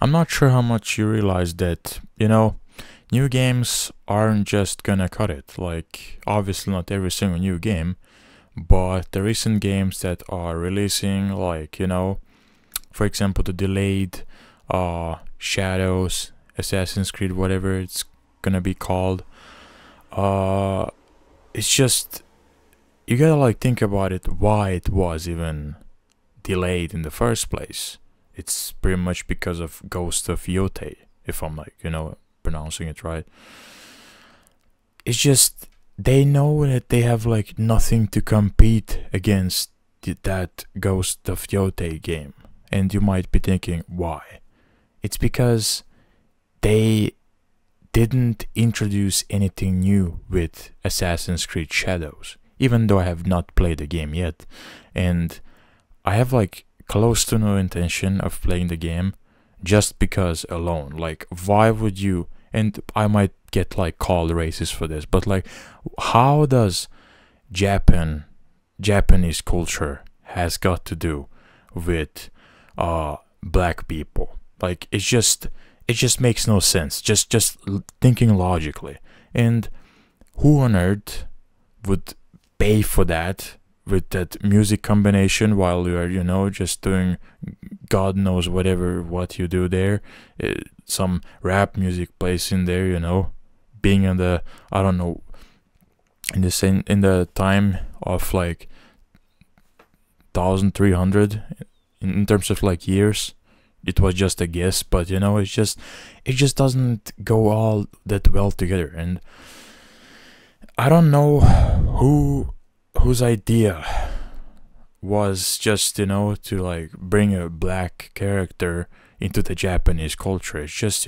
I'm not sure how much you realize that, new games aren't just gonna cut it. Like, obviously, not every single new game, but the recent games that are releasing, like, for example, the delayed Shadows, Assassin's Creed, whatever it's gonna be called, uh, it's just, you gotta, like, think about it, why it was even delayed in the first place. It's pretty much because of Ghost of Yote, if I'm, like, pronouncing it right. It's just they know that they have, like, nothing to compete against that Ghost of Yote game. And you might be thinking, why? It's because they didn't introduce anything new with Assassin's Creed Shadows, even though I have not played the game yet. And I have, like, close to no intention of playing the game just because alone. Like, why would you? And I might get, like, called racist for this, but, like, how does Japanese culture has got to do with black people? Like, it just makes no sense. Just thinking logically. And who on earth would pay for that with that music combination while you are, just doing God knows what you do there? Some rap music plays in there, being in the, I don't know, in the time of, like, 1300 in terms of, like, years. It was just a guess, but it just doesn't go all that well together. And I don't know whose idea was just, to, like, bring a black character into the Japanese culture. It's just,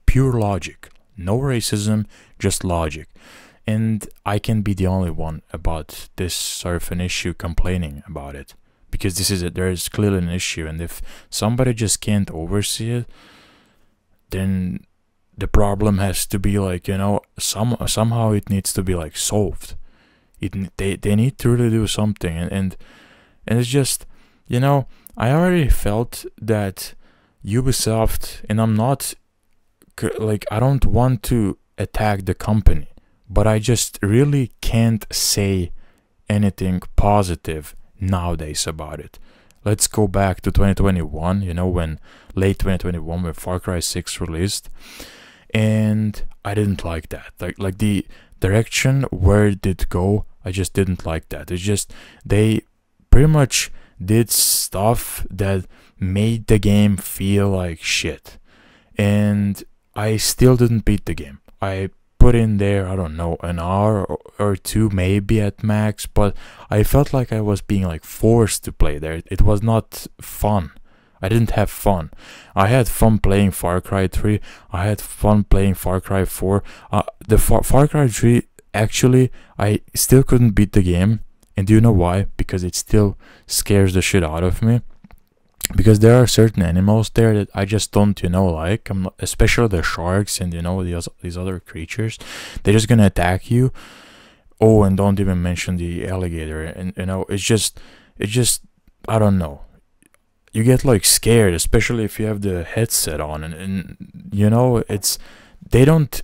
pure logic. No racism, just logic. And I can be the only one about this sort of an issue complaining about it. Because there is clearly an issue, and if somebody just can't oversee it, then the problem has to be, like, somehow it needs to be, like, solved. They need to really do something, and it's just, I already felt that Ubisoft, and I'm not, like, I don't want to attack the company, but I just really can't say anything positive nowadays about it. Let's go back to 2021, when late 2021, when Far Cry 6 released, and I didn't like that. Like the direction where it did go, I just didn't like that. It's just they pretty much did stuff that made the game feel like shit, and I still didn't beat the game. I put in there, I don't know, an hour or two maybe at max, but I felt like I was being, like, forced to play there. It was not fun. I didn't have fun. I had fun playing Far Cry 3. I had fun playing Far Cry 4. The Far Cry 3, actually, I still couldn't beat the game. And do you know why? Because it still scares the shit out of me. Because there are certain animals there that I just don't, like. Especially the sharks and, these other creatures. They're just gonna attack you. Oh, and don't even mention the alligator. And, it's just, I don't know. You get, like, scared, especially if you have the headset on. And they don't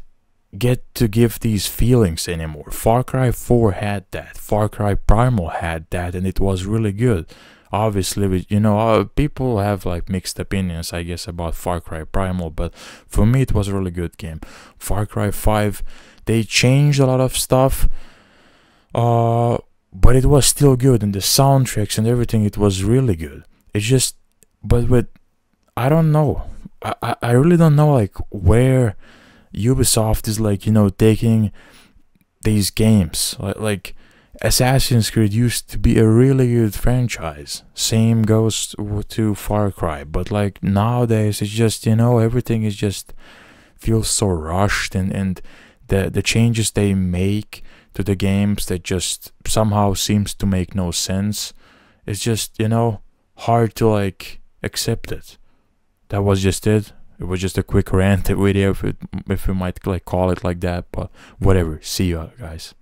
get to give these feelings anymore. Far Cry 4 had that. Far Cry Primal had that, and it was really good. Obviously, people have, like, mixed opinions, I guess, about Far Cry Primal, but for me it was a really good game. Far Cry 5, they changed a lot of stuff, but it was still good, and the soundtracks and everything, it was really good. It's just, but I don't know, I really don't know, like, where Ubisoft is, like, taking these games. Like Assassin's Creed used to be a really good franchise. Same goes to Far Cry. But, like, nowadays, it's just, everything is just feels so rushed. And the changes they make to the games that just somehow seems to make no sense. It's just, hard to, like, accept it. That was just it. It was just a quick rant video, if we might, like, call it like that. But whatever. See you guys.